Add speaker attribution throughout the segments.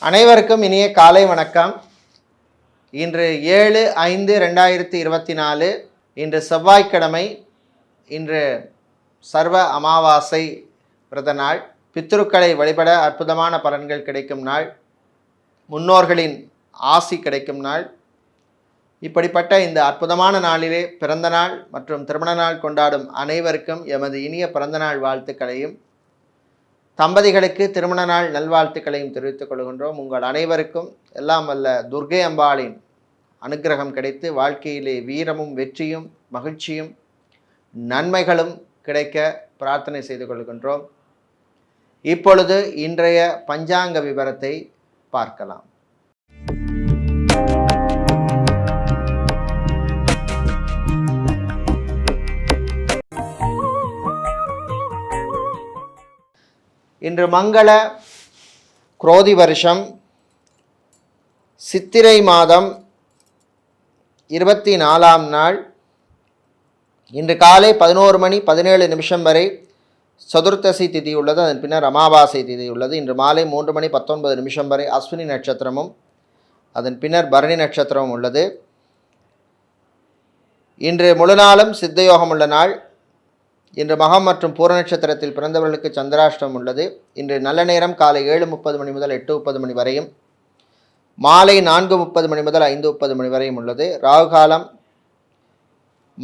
Speaker 1: அனைவருக்கும் இனிய காலை வணக்கம். இன்று 7/5/2024 இன்று செவ்வாய்க்கிழமை. இன்று சர்வ அமாவாசை விரத நாள். பித்ருக்களை வழிபட அற்புதமான பலன்கள் கிடைக்கும் நாள். முன்னோர்களின் ஆசி கிடைக்கும் நாள். இப்படிப்பட்ட இந்த அற்புதமான நாளிலே பிறந்த நாள் மற்றும் திருமண நாள் கொண்டாடும் அனைவருக்கும் எமது இனிய பிறந்தநாள் வாழ்த்துக்களையும் தம்பதிகளுக்கு திருமண நாள் நல்வாழ்த்துக்களையும் தெரிவித்துக் கொள்கின்றோம். உங்கள் அனைவருக்கும் எல்லாம் வல்ல துர்க்கை அம்பாளின் அனுக்கிரகம் கிடைத்து வாழ்க்கையிலே வீரமும் வெற்றியும் மகிழ்ச்சியும் நன்மைகளும் கிடைக்க பிரார்த்தனை செய்து கொள்கின்றோம். இப்பொழுது இன்றைய பஞ்சாங்க விவரத்தை பார்க்கலாம். இன்று மங்கள குரோதி வருஷம் சித்திரை மாதம் 24ஆம் நாள். இன்று காலை 11:17 வரை சதுர்த்தசி திதி உள்ளது. அதன் பின்னர் அமாவாசை திதி உள்ளது. இன்று மாலை 3:19 வரை அஸ்வினி நட்சத்திரமும் அதன் பின்னர் பரணி நட்சத்திரமும் உள்ளது. இன்று முழு நாளும் சித்தயோகம் உள்ள நாள். இன்று மகம் மற்றும் பூர நட்சத்திரத்தில் பிறந்தவர்களுக்கு சந்திராஷ்டமம் உள்ளது. இன்று நல்ல நேரம் காலை 7:30 முதல் 8:30 வரையும், மாலை 4:30 முதல் 5:30 வரையும் உள்ளது. ராகு காலம்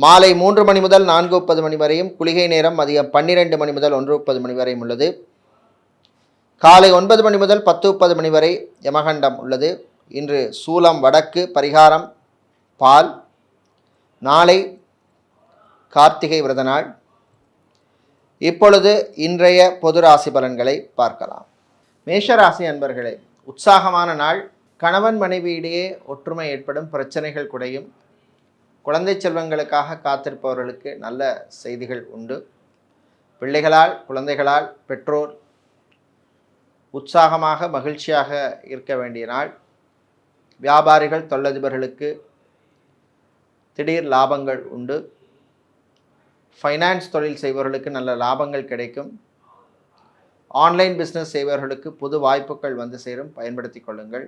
Speaker 1: மாலை 3 முதல் 4:30 வரையும், குளிகை நேரம் மதியம் 12 முதல் 1:30 வரையும் உள்ளது. காலை 9 முதல் 10:30 வரை யமகண்டம் உள்ளது. இன்று சூலம் வடக்கு, பரிகாரம் பால். நாளை கார்த்திகை விரத நாள். இப்பொழுது இன்றைய பொது ராசி பலன்களை பார்க்கலாம். மேஷராசி அன்பர்களே, உற்சாகமான நாள். கணவன் மனைவியிடையே ஒற்றுமை ஏற்படும், பிரச்சனைகள் குறையும். குழந்தை செல்வங்களுக்காக காத்திருப்பவர்களுக்கு நல்ல செய்திகள் உண்டு. பிள்ளைகளால் குழந்தைகளால் பெற்றோர் உற்சாகமாக மகிழ்ச்சியாக இருக்க வேண்டிய நாள். வியாபாரிகள் தொழிலதிபர்களுக்கு திடீர் லாபங்கள் உண்டு. ஃபைனான்ஸ் தொழில் செய்பவர்களுக்கு நல்ல லாபங்கள் கிடைக்கும். ஆன்லைன் பிஸ்னஸ் செய்பவர்களுக்கு புது வாய்ப்புகள் வந்து சேரும், பயன்படுத்தி கொள்ளுங்கள்.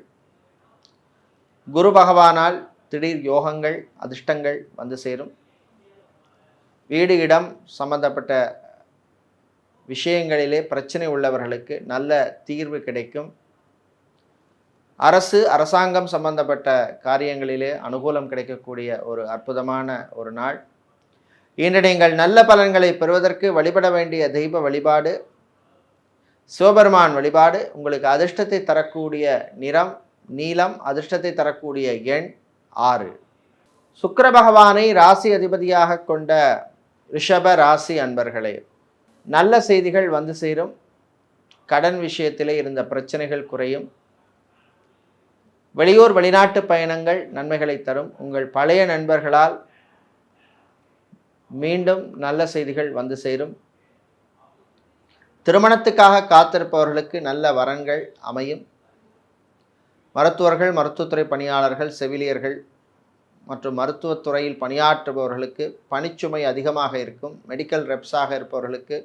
Speaker 1: குரு பகவானால் திடீர் யோகங்கள் அதிர்ஷ்டங்கள் வந்து சேரும். வீடு இடம் சம்பந்தப்பட்ட விஷயங்களிலே பிரச்சனை உள்ளவர்களுக்கு நல்ல தீர்வு கிடைக்கும். அரசாங்கம் சம்பந்தப்பட்ட காரியங்களிலே அனுகூலம் கிடைக்கக்கூடிய ஒரு அற்புதமான ஒரு நாள். இன்று நீங்கள் நல்ல பலன்களை பெறுவதற்கு வழிபட வேண்டிய தெய்வ வழிபாடு சிவபெருமான் வழிபாடு. உங்களுக்கு அதிர்ஷ்டத்தை தரக்கூடிய நிறம் நீலம், அதிர்ஷ்டத்தை தரக்கூடிய எண் 6. சுக்கிர பகவானை ராசி அதிபதியாக கொண்ட ரிஷப ராசி அன்பர்களே, நல்ல செய்திகள் வந்து சேரும். கடன் விஷயத்திலே இருந்த பிரச்சனைகள் குறையும். வெளியூர் வெளிநாட்டு பயணங்கள் நன்மைகளை தரும். உங்கள் பழைய நண்பர்களால் மீண்டும் நல்ல செய்திகள் வந்து சேரும். திருமணத்துக்காக காத்திருப்பவர்களுக்கு நல்ல வரன்கள் அமையும். மருத்துவர்கள், மருத்துவத்துறை பணியாளர்கள், செவிலியர்கள் மற்றும் மருத்துவத்துறையில் பணியாற்றுபவர்களுக்கு பணிச்சுமை அதிகமாக இருக்கும். மெடிக்கல் ரெப்ஸாக இருப்பவர்களுக்கு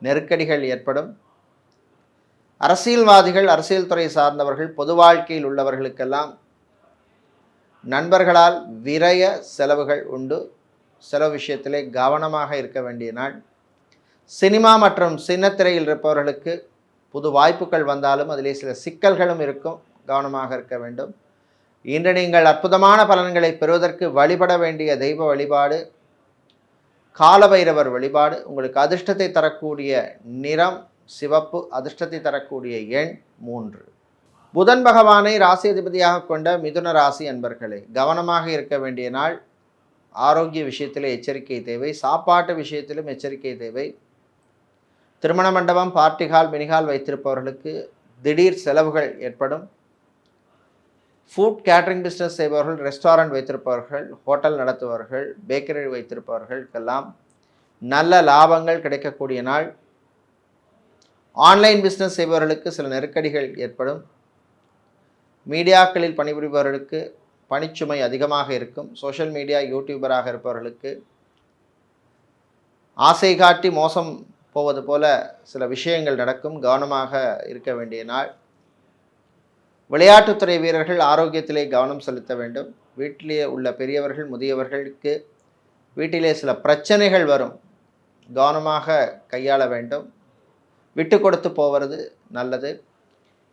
Speaker 1: நெருக்கடிகள் ஏற்படும். அரசியல்வாதிகள், அரசியல் துறை சார்ந்தவர்கள், பொது வாழ்க்கையில் உள்ளவர்களுக்கெல்லாம் நண்பர்களால் விரய செலவுகள் உண்டு. செலவு விஷயத்திலே கவனமாக இருக்க வேண்டிய நாள். சினிமா மற்றும் சின்னத்திரையில் இருப்பவர்களுக்கு புது வாய்ப்புகள் வந்தாலும் அதிலே சில சிக்கல்களும் இருக்கும், கவனமாக இருக்க வேண்டும். இன்று நீங்கள் அற்புதமான பலன்களை பெறுவதற்கு வழிபட வேண்டிய தெய்வ வழிபாடு காலபைரவர் வழிபாடு. உங்களுக்கு அதிர்ஷ்டத்தை தரக்கூடிய நிறம் சிவப்பு, அதிர்ஷ்டத்தை தரக்கூடிய எண் 3. புதன் பகவானை ராசி அதிபதியாக கொண்ட மிதுன ராசி அன்பர்களே, கவனமாக இருக்க வேண்டிய நாள். ஆரோக்கிய விஷயத்தில் எச்சரிக்கை தேவை. சாப்பாட்டு விஷயத்திலும் எச்சரிக்கை தேவை. திருமண மண்டபம், பார்ட்டி ஹால், மினிஹால் வைத்திருப்பவர்களுக்கு திடீர் செலவுகள் ஏற்படும். ஃபுட் கேட்டரிங் பிஸ்னஸ் செய்பவர்கள், ரெஸ்டாரண்ட் வைத்திருப்பவர்கள், ஹோட்டல் நடத்துபவர்கள், பேக்கரி வைத்திருப்பவர்களுக்கெல்லாம் நல்ல லாபங்கள் கிடைக்கக்கூடிய நாள். ஆன்லைன் பிஸ்னஸ் செய்பவர்களுக்கு சில நெருக்கடிகள் ஏற்படும். மீடியாக்களில் பணிபுரிபவர்களுக்கு பணிச்சுமை அதிகமாக இருக்கும். சோஷியல் மீடியா யூடியூபராக இருப்பவர்களுக்கு ஆசை காட்டி மோசம் போவது போல சில விஷயங்கள் நடக்கும். கவனமாக இருக்க வேண்டிய நாள். விளையாட்டுத்துறை வீரர்கள் ஆரோக்கியத்திலே கவனம் செலுத்த வேண்டும். வீட்டிலே உள்ள பெரியவர்கள் முதியவர்களுக்கு வீட்டிலே சில பிரச்சனைகள் வரும், கவனமாக கையாள வேண்டும். விட்டு கொடுத்து போவது நல்லது.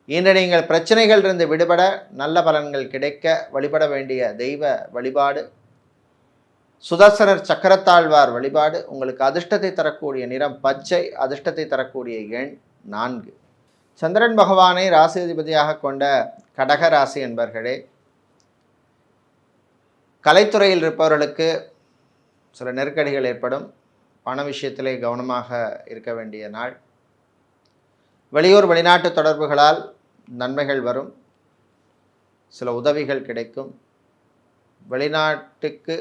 Speaker 1: இன்று நீங்கள் பிரச்சனைகளிலிருந்து விடுபட நல்ல பலன்கள் கிடைக்க வழிபட வேண்டிய தெய்வ வழிபாடு சுதர்சனர் சக்கரத்தாழ்வார் வழிபாடு. உங்களுக்கு அதிர்ஷ்டத்தை தரக்கூடிய நிறம் பச்சை, அதிர்ஷ்டத்தை தரக்கூடிய எண் 4. சந்திரன் பகவானை ராசிதிபதியாக கொண்ட கடக ராசி என்பர்களே, கலைத்துறையில் இருப்பவர்களுக்கு சில நெருக்கடிகள் ஏற்படும். பண விஷயத்திலே கவனமாக இருக்க வேண்டிய நாள். வெளியூர் வெளிநாட்டு தொடர்புகளால் நன்மைகள் வரும், சில உதவிகள் கிடைக்கும். வெளிநாட்டுக்கு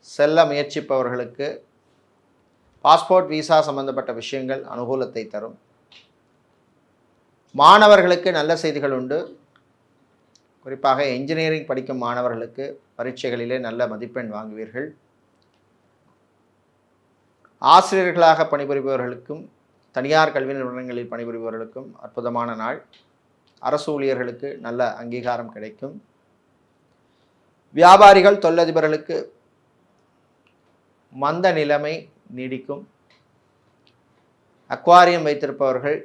Speaker 1: செல்ல முயற்சிப்பவர்களுக்கு பாஸ்போர்ட் விசா சம்பந்தப்பட்ட விஷயங்கள் அனுகூலத்தை தரும். மாணவர்களுக்கு நல்ல செய்திகள் உண்டு. குறிப்பாக என்ஜினியரிங் படிக்கும் மாணவர்களுக்கு பரீட்சைகளிலே நல்ல மதிப்பெண் வாங்குவீர்கள். ஆசிரியர்களாக பணிபுரிபவர்களுக்கும் தனியார் கல்வி நிறுவனங்களில் பணிபுரிபவர்களுக்கும் அற்புதமான நாள். அரசு ஊழியர்களுக்கு நல்ல அங்கீகாரம் கிடைக்கும். வியாபாரிகள் தொழிலதிபர்களுக்கு மந்த நிலைமை நீடிக்கும். அக்வாரியம் வைத்திருப்பவர்கள்,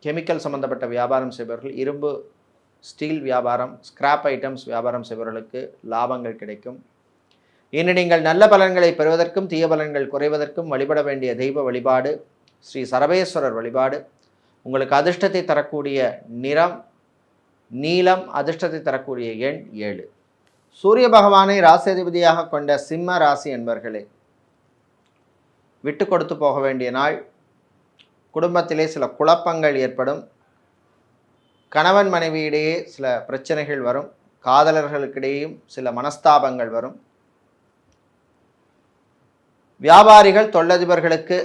Speaker 1: கெமிக்கல் சம்பந்தப்பட்ட வியாபாரம் செய்பவர்கள், இரும்பு ஸ்டீல் வியாபாரம், ஸ்கிராப் ஐட்டம்ஸ் வியாபாரம் செய்பவர்களுக்கு லாபங்கள் கிடைக்கும். இன்று நீங்கள் நல்ல பலன்களை பெறுவதற்கும் தீய பலன்கள் குறைவதற்கும் வழிபட வேண்டிய தெய்வ வழிபாடு ஸ்ரீ சரபேஸ்வரர் வழிபாடு. உங்களுக்கு அதிர்ஷ்டத்தை தரக்கூடிய நிறம் நீலம், அதிர்ஷ்டத்தை தரக்கூடிய எண் 7. சூரிய பகவானை ராசிதிபதியாக கொண்ட சிம்ம ராசி என்பர்களே, விட்டு கொடுத்து போக வேண்டிய நாள். குடும்பத்திலே சில குழப்பங்கள் ஏற்படும். கணவன் மனைவியிடையே சில பிரச்சனைகள் வரும். காதலர்களுக்கிடையேயும் சில மனஸ்தாபங்கள் வரும். வியாபாரிகள் தொழிலதிபர்களுக்கு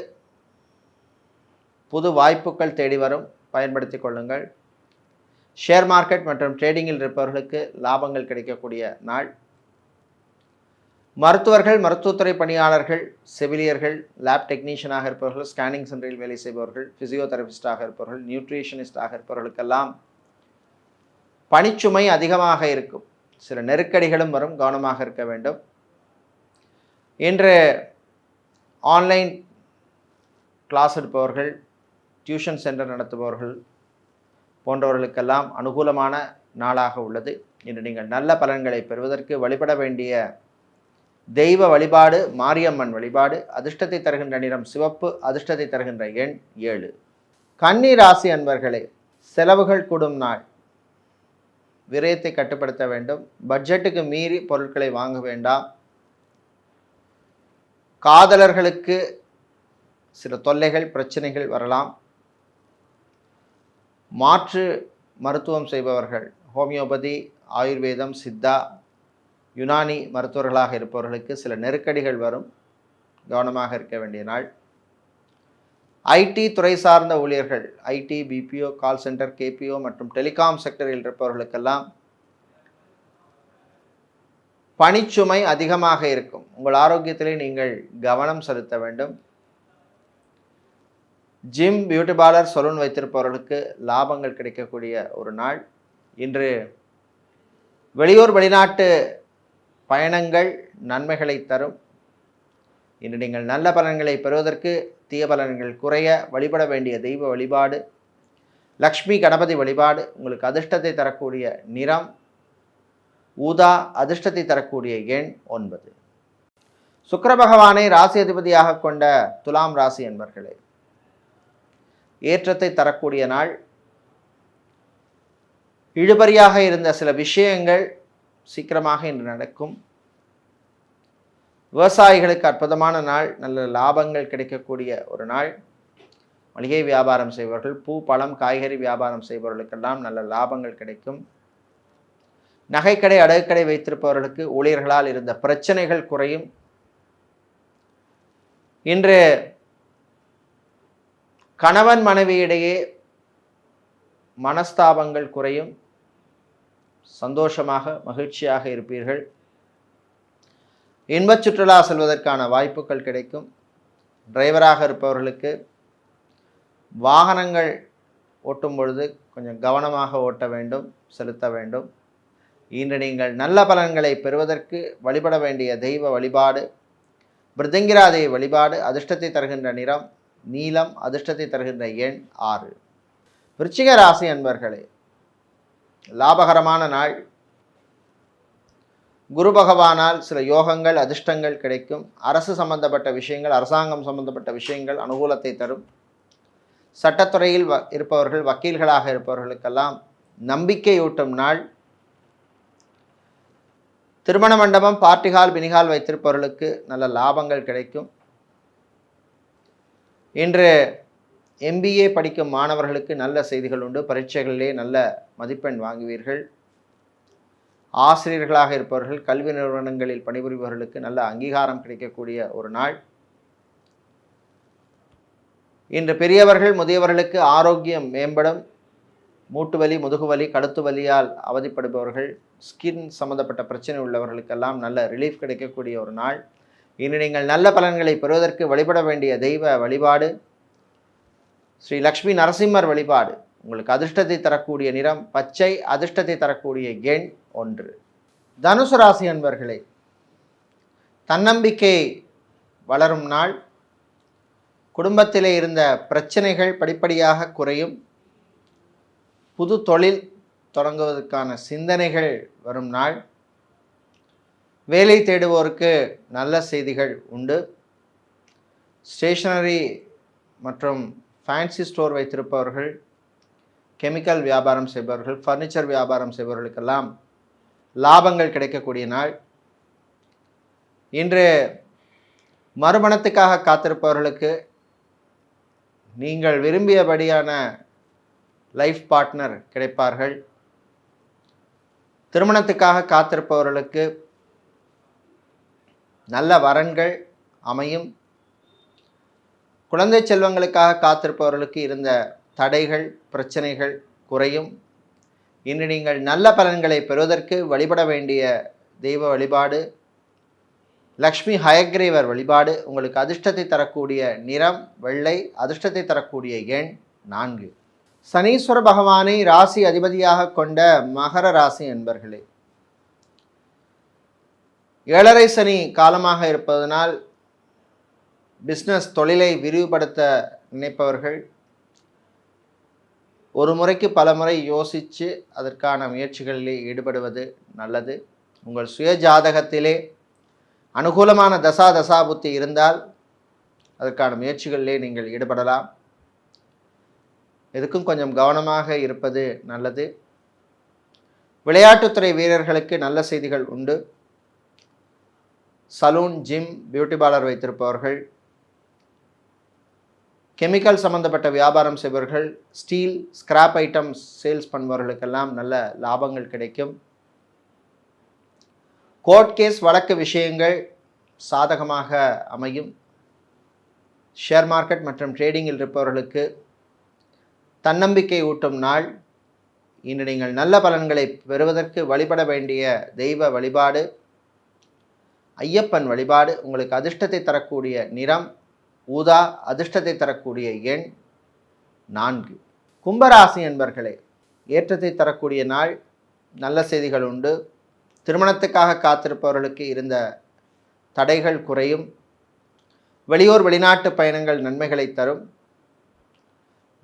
Speaker 1: புது வாய்ப்புகள் தேடி வரும், பயன்படுத்தி கொள்ளுங்கள். ஷேர் மார்க்கெட் மற்றும் ட்ரேடிங்கில் இருப்பவர்களுக்கு லாபங்கள் கிடைக்கக்கூடிய நாள். மருத்துவர்கள், மருத்துவத்துறை பணியாளர்கள், செவிலியர்கள், லேப் டெக்னீஷியனாக இருப்பவர்கள், ஸ்கேனிங் சென்டரில் வேலை செய்பவர்கள், ஃபிசியோதெரபிஸ்டாக இருப்பவர்கள், நியூட்ரிஷனிஸ்டாக இருப்பவர்களுக்கெல்லாம் பணிச்சுமை அதிகமாக இருக்கும். சில நெருக்கடிகளும் வரும், கவனமாக இருக்க வேண்டும். இன்று ஆன்லைன் கிளாஸ் எடுப்பவர்கள், டியூஷன் சென்டர் நடத்துபவர்கள் போன்றவர்களுக்கெல்லாம் அனுகூலமான நாளாக உள்ளது. இன்று நீங்கள் நல்ல பலன்களை பெறுவதற்கு வழிபட வேண்டிய தெய்வ வழிபாடு மாரியம்மன் வழிபாடு. அதிர்ஷ்டத்தை தருகின்ற நிறம் சிவப்பு, அதிர்ஷ்டத்தை தருகின்ற எண் 7. கன்னி ராசி அன்பர்களே, செலவுகள் கூடும் நாள். விரயத்தை கட்டுப்படுத்த வேண்டும். பட்ஜெட்டுக்கு மீறி பொருட்களை வாங்க வேண்டாம். காதலர்களுக்கு சில தொல்லைகள் பிரச்சனைகள் வரலாம். மாற்று மருத்துவம் செய்பவர்கள், ஹோமியோபதி, ஆயுர்வேதம், சித்தா, யுனானி மருத்துவர்களாக இருப்பவர்களுக்கு சில நெருக்கடிகள் வரும், கவனமாக இருக்க வேண்டிய நாள். ஐடி துறை சார்ந்த ஊழியர்கள், ID, BPO, call centre, KPO மற்றும் டெலிகாம் செக்டரில் இருப்பவர்களுக்கெல்லாம் பணிச்சுமை அதிகமாக இருக்கும். உங்கள் ஆரோக்கியத்திலே நீங்கள் கவனம் செலுத்த வேண்டும். ஜிம், பியூட்டி பார்லர், சலூன் வைத்திருப்பவர்களுக்கு லாபங்கள் கிடைக்கக்கூடிய ஒரு நாள். இன்று வெளியூர் வெளிநாட்டு பயணங்கள் நன்மைகளை தரும். இன்று நீங்கள் நல்ல பலன்களை பெறுவதற்கு தீய பலன்கள் குறைய வழிபட வேண்டிய தெய்வ வழிபாடு லக்ஷ்மி கணபதி வழிபாடு. உங்களுக்கு அதிர்ஷ்டத்தை தரக்கூடிய நிறம் ஊதா, அதிர்ஷ்டத்தை தரக்கூடிய எண் 9. சுக்கிர பகவானை ராசி அதிபதியாக கொண்ட துலாம் ராசி என்பர்களே, ஏற்றத்தை தரக்கூடிய நாள். இழுபறியாக இருந்த சில விஷயங்கள் சீக்கிரமாக இன்று நடக்கும். விவசாயிகளுக்கு அற்புதமான நாள், நல்ல லாபங்கள் கிடைக்கக்கூடிய ஒரு நாள். மளிகை வியாபாரம் செய்பவர்கள், பூ, பழம், காய்கறி வியாபாரம் செய்பவர்களுக்கெல்லாம் நல்ல லாபங்கள் கிடைக்கும். நகைக்கடை, அடகுக்கடை வைத்திருப்பவர்களுக்கு ஊழியர்களால் இருந்த பிரச்சனைகள் குறையும். இன்று கணவன் மனைவியிடையே மனஸ்தாபங்கள் குறையும். சந்தோஷமாக மகிழ்ச்சியாக இருப்பீர்கள். இன்பச் சுற்றுலா செல்வதற்கான வாய்ப்புகள் கிடைக்கும். டிரைவராக இருப்பவர்களுக்கு வாகனங்கள் ஓட்டும் பொழுது கொஞ்சம் கவனமாக ஓட்ட வேண்டும், செலுத்த வேண்டும். இன்று நீங்கள் நல்ல பலன்களை பெறுவதற்கு வழிபட வேண்டிய தெய்வ வழிபாடு பிருதிங்கிராதேவி வழிபாடு. அதிர்ஷ்டத்தை தருகின்ற நிறம் நீலம். அதிர்ஷ்டத்தை தருகின்ற எண் 6. விருச்சிக ராசி அன்பர்களே, லாபகரமான நாள். குரு பகவானால் சில யோகங்கள் அதிர்ஷ்டங்கள் கிடைக்கும். அரசு சம்பந்தப்பட்ட விஷயங்கள், அரசாங்கம் சம்பந்தப்பட்ட விஷயங்கள் அனுகூலத்தை தரும். சட்டத்துறையில் இருப்பவர்கள், வக்கீல்களாக இருப்பவர்களுக்கெல்லாம் நம்பிக்கையூட்டும் நாள். திருமண மண்டபம், பார்ட்டிஹால், பினிஹால் வைத்திருப்பவர்களுக்கு நல்ல லாபங்கள் கிடைக்கும். இன்று MBA படிக்கும் மாணவர்களுக்கு நல்ல செய்திகள் உண்டு. பரீட்சைகளிலே நல்ல மதிப்பெண் வாங்குவீர்கள். ஆசிரியர்களாக இருப்பவர்கள், கல்வி நிறுவனங்களில் பணிபுரிபவர்களுக்கு நல்ல அங்கீகாரம் கிடைக்கக்கூடிய ஒரு நாள். இன்று பெரியவர்கள், முதியவர்களுக்கு ஆரோக்கியம் மேம்படும். மூட்டு வலி, முதுகு வலி, கழுத்து வலியால் அவதிப்படுபவர்கள், ஸ்கின் சம்பந்தப்பட்ட பிரச்சனை உள்ளவர்களுக்கெல்லாம் நல்ல ரிலீஃப் கிடைக்கக்கூடிய ஒரு நாள். இன்று நீங்கள் நல்ல பலன்களை பெறுவதற்கு வழிபட வேண்டிய தெய்வ வழிபாடு ஸ்ரீ லக்ஷ்மி நரசிம்மர் வழிபாடு. உங்களுக்கு அதிர்ஷ்டத்தை தரக்கூடிய நிறம் பச்சை. அதிர்ஷ்டத்தை தரக்கூடிய எண் 1. தனுசு ராசி அன்பர்களே, தன்னம்பிக்கை வளரும் நாள். குடும்பத்திலே இருந்த பிரச்சனைகள் படிப்படியாக குறையும். புது தொழில் தொடங்குவதற்கான சிந்தனைகள் வரும் நாள். வேலை தேடுவோருக்கு நல்ல செய்திகள் உண்டு. ஸ்டேஷனரி மற்றும் ஃபேன்சி ஸ்டோர் வைத்திருப்பவர்கள், கெமிக்கல் வியாபாரம் செய்பவர்கள், ஃபர்னிச்சர் வியாபாரம் செய்பவர்களுக்கெல்லாம் லாபங்கள் கிடைக்கக்கூடிய நாள். இன்று மறுமணத்துக்காக காத்திருப்பவர்களுக்கு நீங்கள் விரும்பியபடியான லைஃப் பார்ட்னர் கிடைப்பார்கள். திருமணத்துக்காக காத்திருப்பவர்களுக்கு நல்ல வரன்கள் அமையும். குழந்தை செல்வங்களுக்காக காத்திருப்பவர்களுக்கு இருந்த தடைகள், பிரச்சனைகள் குறையும். இன்று நீங்கள் நல்ல பலன்களை பெறுவதற்கு வழிபட வேண்டிய தெய்வ வழிபாடு லக்ஷ்மி ஹயக்ரீவர் வழிபாடு. உங்களுக்கு அதிர்ஷ்டத்தை தரக்கூடிய நிறம் வெள்ளை. அதிர்ஷ்டத்தை தரக்கூடிய எண் 4. சனீஸ்வர பகவானை ராசி அதிபதியாக கொண்ட மகர ராசி என்பர்களே, 7.5 சனி காலமாக இருப்பதனால் பிஸ்னஸ் தொழிலை விரிவுபடுத்த நினைப்பவர்கள் ஒரு முறைக்கு பல முறை யோசித்து அதற்கான முயற்சிகளிலே ஈடுபடுவது நல்லது. உங்கள் சுய ஜாதகத்திலே அனுகூலமான தசாபுத்தி இருந்தால் அதற்கான முயற்சிகளிலே நீங்கள் ஈடுபடலாம். எதுக்கும் கொஞ்சம் கவனமாக இருப்பது நல்லது. விளையாட்டுத்துறை வீரர்களுக்கு நல்ல செய்திகள் உண்டு. சலூன், ஜிம், பியூட்டி பார்லர் வைத்திருப்பவர்கள், கெமிக்கல் சம்பந்தப்பட்ட வியாபாரம் செய்பவர்கள், ஸ்டீல், ஸ்கிராப் ஐட்டம்ஸ் சேல்ஸ் பண்ணுபவர்களுக்கெல்லாம் நல்ல லாபங்கள் கிடைக்கும். கோர்ட் கேஸ், வழக்கு விஷயங்கள் சாதகமாக அமையும். ஷேர் மார்க்கெட் மற்றும் ட்ரேடிங்கில் இருப்பவர்களுக்கு தன்னம்பிக்கை ஊட்டும் நாள். இன்று நீங்கள் நல்ல பலன்களை பெறுவதற்கு வழிபட வேண்டிய தெய்வ வழிபாடு ஐயப்பன் வழிபாடு. உங்களுக்கு அதிர்ஷ்டத்தை தரக்கூடிய நிறம் ஊதா. அதிர்ஷ்டத்தை தரக்கூடிய எண் 4. கும்பராசி என்பர்களே, ஏற்றத்தை தரக்கூடிய நாள். நல்ல செய்திகள் உண்டு. திருமணத்துக்காக காத்திருப்பவர்களுக்கு இருந்த தடைகள் குறையும். வெளியூர் வெளிநாட்டு பயணங்கள் நன்மைகளை தரும்.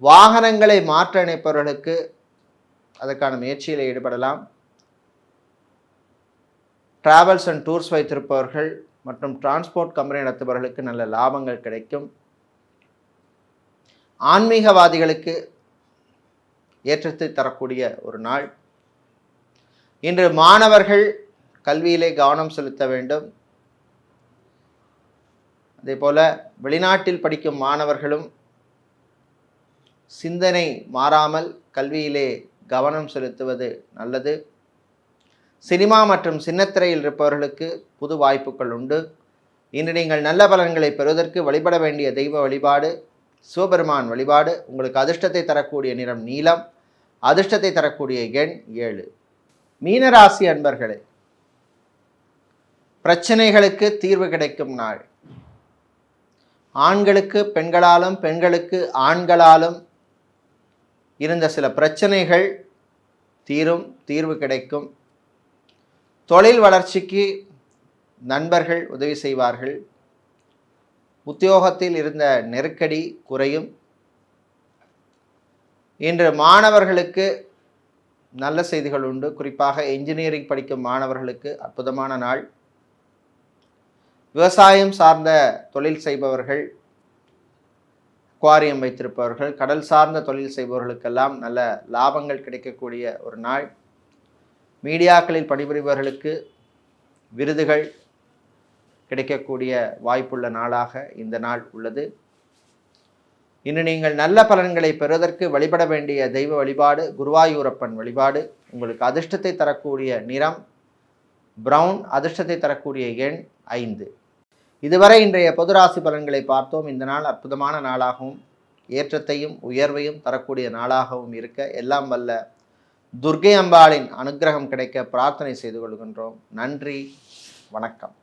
Speaker 1: வாகனங்களை மாற்ற நினைப்பவர்களுக்கு அதற்கான முயற்சியில் ஈடுபடலாம். டிராவல்ஸ் அண்ட் டூர்ஸ் வைத்திருப்பவர்கள் மற்றும் டிரான்ஸ்போர்ட் கம்பெனி நடத்துபவர்களுக்கு நல்ல லாபங்கள் கிடைக்கும். ஆன்மீகவாதிகளுக்கு ஏற்றத்தை தரக்கூடிய ஒரு நாள். இன்று மாணவர்கள் கல்வியிலே கவனம் செலுத்த வேண்டும். அதேபோல வெளிநாட்டில் படிக்கும் மாணவர்களும் சிந்தனை மாறாமல் கல்வியிலே கவனம் செலுத்துவது நல்லது. சினிமா மற்றும் சின்னத்திரையில் இருப்பவர்களுக்கு புது வாய்ப்புகள் உண்டு. இன்று நீங்கள் நல்ல பலன்களை பெறுவதற்கு வழிபட வேண்டிய தெய்வ வழிபாடு சிவபெருமான் வழிபாடு. உங்களுக்கு அதிர்ஷ்டத்தை தரக்கூடிய நிறம் நீலம். அதிர்ஷ்டத்தை தரக்கூடிய எண் 7. மீனராசி அன்பர்களே, பிரச்சனைகளுக்கு தீர்வு கிடைக்கும் நாள். ஆண்களுக்கு பெண்களாலும், பெண்களுக்கு ஆண்களாலும் இருந்த சில பிரச்சனைகள் தீரும், தீர்வு கிடைக்கும். தொழில் வளர்ச்சிக்கு நண்பர்கள் உதவி செய்வார்கள். உத்தியோகத்தில் இருந்த நெருக்கடி குறையும். இன்று மாணவர்களுக்கு நல்ல செய்திகள் உண்டு. குறிப்பாக என்ஜினியரிங் படிக்கும் மாணவர்களுக்கு அற்புதமான நாள். விவசாயம் சார்ந்த தொழில் செய்பவர்கள், அக்வாரியம் வைத்திருப்பவர்கள், கடல் சார்ந்த தொழில் செய்பவர்களுக்கெல்லாம் நல்ல லாபங்கள் கிடைக்கக்கூடிய ஒரு நாள். மீடியாக்களில் பணிபுரிபவர்களுக்கு விருதுகள் கிடைக்கக்கூடிய வாய்ப்புள்ள நாளாக இந்த நாள் உள்ளது. இன்று நீங்கள் நல்ல பலன்களை பெறுவதற்கு வழிபட வேண்டிய தெய்வ வழிபாடு குருவாயூரப்பன் வழிபாடு. உங்களுக்கு அதிர்ஷ்டத்தை தரக்கூடிய நிறம் பிரவுன், அதிர்ஷ்டத்தை தரக்கூடிய எண் 5. இதுவரை இன்றைய பொதுராசி பலன்களை பார்த்தோம். இந்த நாள் அற்புதமான நாளாகவும் ஏற்றத்தையும் உயர்வையும் தரக்கூடிய நாளாகவும் இருக்க எல்லாம் வல்ல துர்க்கை அம்பாளின் அனுக்கிரகம் கிடைக்க பிரார்த்தனை செய்து கொள்கின்றோம். நன்றி, வணக்கம்.